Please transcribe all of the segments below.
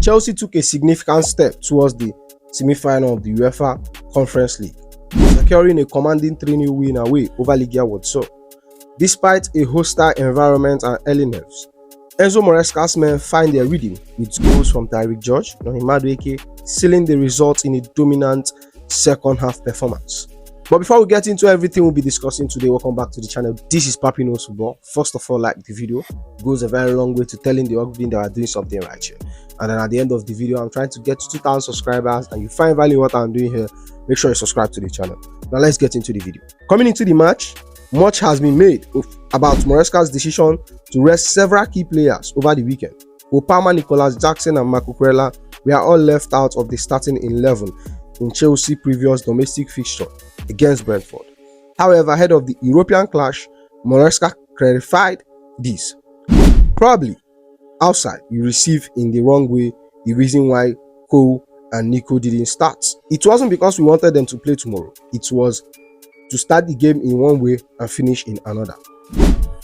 Chelsea took a significant step towards the semi-final of the UEFA Conference League, securing a commanding 3-0 win away over Legia Warsaw. Despite a hostile environment and early nerves, Enzo Maresca'S men find their rhythm with goals from George, Noni, Madueke, sealing the result in a dominant second half performance. But before we get into everything we'll be discussing today, welcome back to the channel. This is Papi Knows Football. First of all, like the video. It goes a very long way to telling the ugly that we're doing something right here. And then at the end of the video, I'm trying to get to 2,000 subscribers, and you find value in what I'm doing here, make sure you subscribe to the channel. Now let's get into the video. Coming into the match, much has been made about Maresca'S decision to rest several key players over the weekend. Palmer, Nicholas Jackson and Marco Cucurella were all left out of the starting 11 in Chelsea's previous domestic fixture against Brentford. However, ahead of the European clash, Maresca clarified this. Probably outside, you receive in the wrong way the reason why Cole and Nico didn't start. It wasn't because we wanted them to play tomorrow. It was to start the game in one way and finish in another.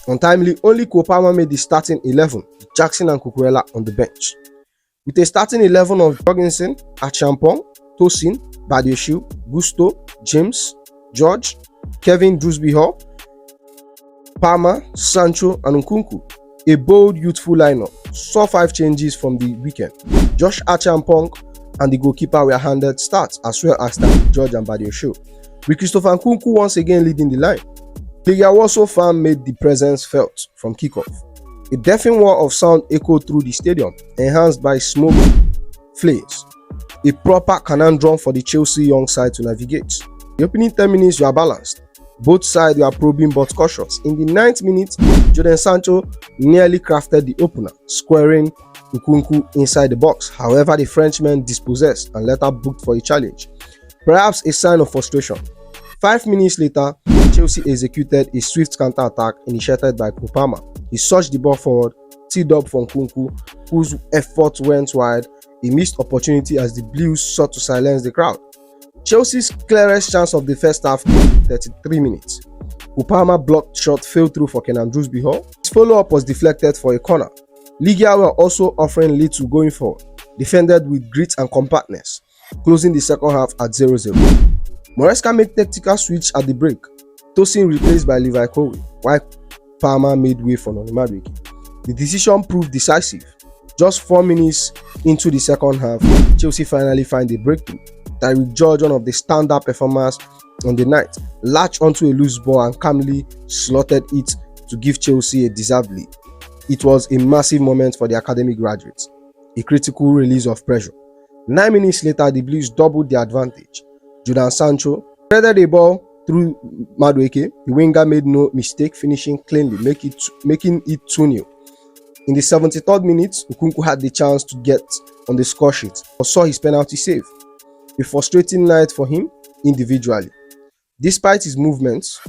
Untimely, only Palmer made the starting 11, Jackson and Cucurella on the bench. With a starting 11 of Jorgensen, Achampong, Tosin, Badiashile, Gusto, James, George, Kevin Drewsby-Hall, Palmer, Sancho and Nkunku. A bold, youthful lineup saw 5 changes from the weekend. Josh Achampong and the goalkeeper were handed starts, as well as George and Badiashile, with Christopher Nkunku once again leading the line. Legia Warsaw fan made the presence felt from kickoff. A deafening wall of sound echoed through the stadium, enhanced by smoke flares. A proper conundrum for the Chelsea young side to navigate. The opening 10 minutes were balanced. Both sides were probing but cautious. In the 9th minute, Jadon Sancho nearly crafted the opener, squaring Nkunku inside the box. However, the Frenchman dispossessed and later booked for a challenge, perhaps a sign of frustration. 5 minutes later, Chelsea executed a swift counter-attack initiated by Palmer. He surged the ball forward, teed up for Nkunku, whose effort went wide. A missed opportunity as the Blues sought to silence the crowd. Chelsea's clearest chance of the first half came in 33 minutes. Palmer blocked shot fell through for Kevin Drewsby-Hall. His follow-up was deflected for a corner. Legia were also offering little going forward, defended with grit and compactness, closing the second half at 0-0. Maresca made tactical switch at the break. Tosin replaced by Levi Colwill, while Palmer made way for Noni Madueke. The decision proved decisive. Just 4 minutes into the second half, Chelsea finally find a breakthrough. George, one of the standout performers on the night, latched onto a loose ball and calmly slotted it to give Chelsea a deserved lead. It was a massive moment for the academy graduates, a critical release of pressure. 9 minutes later, the Blues doubled their advantage. Jadon Sancho threaded a ball through Madueke. The winger made no mistake, finishing cleanly, making it 2-0. In the 73rd minute, Nkunku had the chance to get on the score sheet, but saw his penalty save. A frustrating night for him individually, despite his movements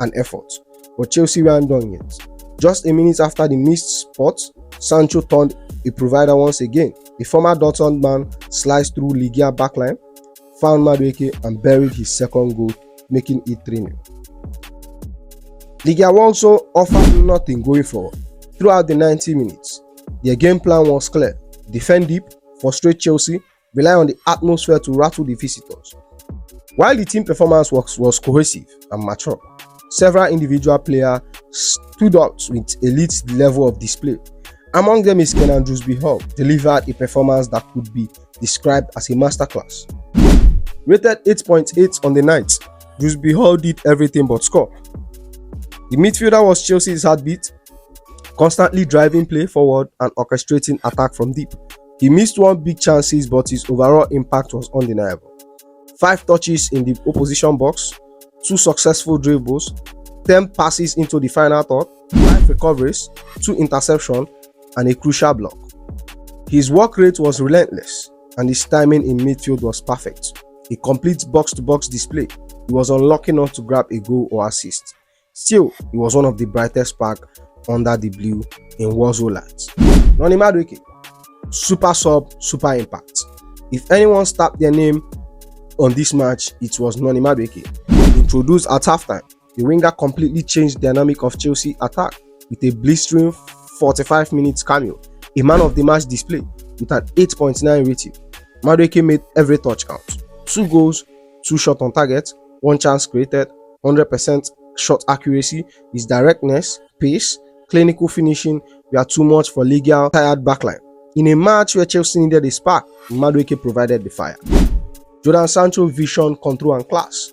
and efforts. But Chelsea weren't done yet. Just a minute after the missed spot, Sancho turned a provider once again. The former Dortmund man sliced through Legia backline, found Madueke and buried his second goal, making it 3-0. Legia Warsaw offered nothing going forward. Throughout the 90 minutes, their game plan was clear: defend deep, frustrate Chelsea, rely on the atmosphere to rattle the visitors. While the team performance was cohesive and mature, several individual players stood out with elite level of display. Among them is Kevin Drewsby-Hall, delivered a performance that could be described as a masterclass. Rated 8.8 on the night, Drewsby-Hall did everything but score. The midfielder was Chelsea's heartbeat, constantly driving play forward and orchestrating attack from deep. He missed 1 big chances, but his overall impact was undeniable. 5 touches in the opposition box, 2 successful dribbles, 10 passes into the final third, 5 recoveries, 2 interceptions, and a crucial block. His work rate was relentless, and his timing in midfield was perfect. A complete box-to-box display. He was unlucky not to grab a goal or assist. Still, he was one of the brightest sparks under the blue in Warsaw lights. Noni Madueke, super sub, super impact. If anyone stamped their name on this match, it was Noni Madueke. Introduced at halftime, the winger completely changed the dynamic of Chelsea attack with a blistering 45 minutes cameo, a man of the match display. with an 8.9 rating. Madueke made every touch count. 2 goals, 2 shots on target, 1 chance created, 100% shot accuracy. His directness, pace, clinical finishing were too much for Legia's tired backline. In a match where Chelsea needed a spark, Madueke provided the fire. Jadon Sancho's vision, control and class.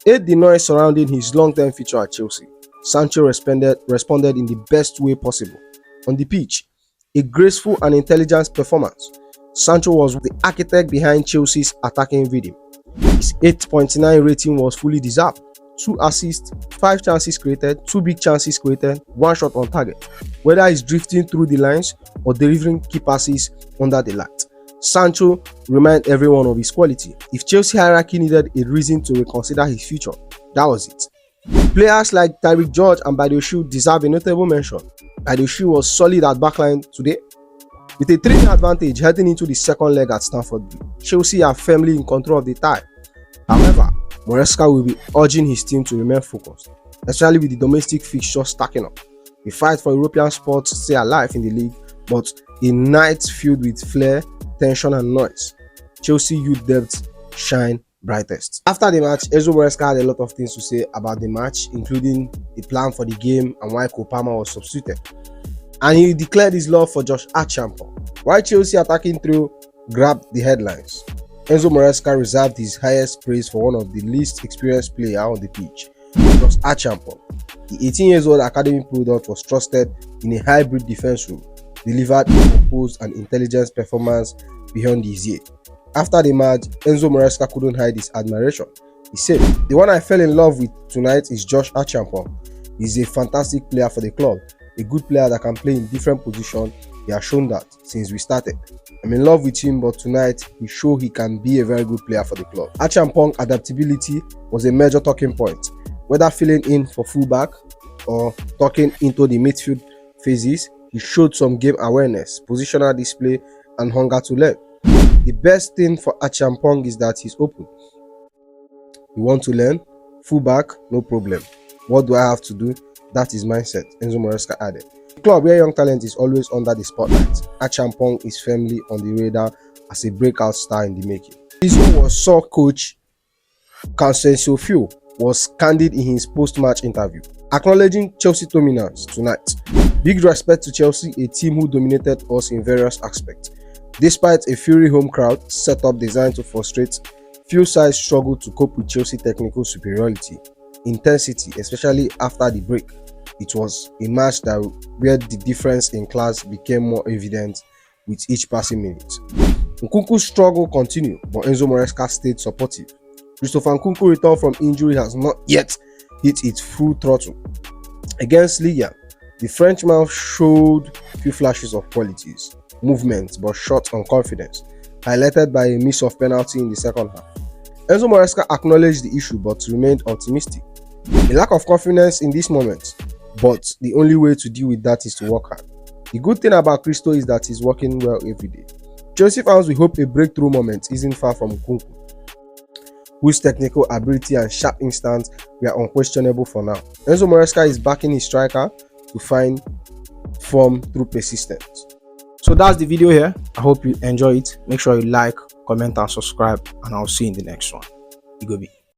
Ate the noise surrounding his long-term future at Chelsea. Sancho responded in the best way possible. On the pitch, a graceful and intelligent performance. Sancho was the architect behind Chelsea's attacking rhythm. His 8.9 rating was fully deserved. 2 assists, 5 chances created, 2 big chances created, 1 shot on target. Whether he's drifting through the lines or delivering key passes under the light, Sancho reminded everyone of his quality. If Chelsea hierarchy needed a reason to reconsider his future, that was it. Players like Tyreek George and Maresca'S deserve a notable mention. Maresca'S was solid at backline today. With a 3-0 advantage heading into the second leg at Stamford Bridge, Chelsea are firmly in control of the tie. However, Maresca'S will be urging his team to remain focused, especially with the domestic fixtures stacking up. The fight for European spots stay alive in the league, but a night filled with flair, tension and noise. Chelsea youth depth shine brightest. After the match, Enzo Maresca had a lot of things to say about the match, including the plan for the game and why Kopama was substituted. And he declared his love for Josh Archampong. While Chelsea attacking through grabbed the headlines, Enzo Maresca reserved his highest praise for one of the least experienced players on the pitch, Josh Archampong. The 18-year-old academy product was trusted in a hybrid defense role, delivered a composed and intelligent performance beyond his year. After the match, Enzo Maresca couldn't hide his admiration. He said, "The one I fell in love with tonight is Josh Archampong. He's a fantastic player for the club, a good player that can play in different positions. He has shown that since we started. I'm in love with him, but tonight he showed he can be a very good player for the club." Archampong's adaptability was a major talking point, whether filling in for fullback or tucking into the midfield phases. He showed some game awareness, positional display, and hunger to learn. The best thing for Archampong is that he's open. You want to learn? Fullback? No problem. What do I have to do? That is mindset, Enzo Maresca added. A club where young talent is always under the spotlight, Archampong is firmly on the radar as a breakout star in the making. Warsaw coach Sancho was candid in his post-match interview, acknowledging Chelsea dominance tonight. "Big respect to Chelsea, a team who dominated us in various aspects. Despite a fury home crowd setup designed to frustrate, few sides struggled to cope with Chelsea technical superiority, intensity, especially after the break. It was a match where the difference in class became more evident with each passing minute." Nkunku's struggle continued, but Enzo Maresca stayed supportive. Christopher Nkunku return from injury has not yet hit its full throttle. Against Legia, the Frenchman showed few flashes of qualities, movements, but short on confidence, highlighted by a miss of penalty in the second half. Enzo Maresca acknowledged the issue but remained optimistic. "A lack of confidence in this moment, but the only way to deal with that is to work hard. The good thing about Christo is that he's working well every day." Chelsea fans will hope a breakthrough moment isn't far from Nkunku, whose technical ability and sharp instincts were unquestionable for now. Enzo Maresca is backing his striker to find form through persistence. So that's the video here. I hope you enjoy it. Make sure you like, comment and subscribe, and I'll see you in the next one. You go be.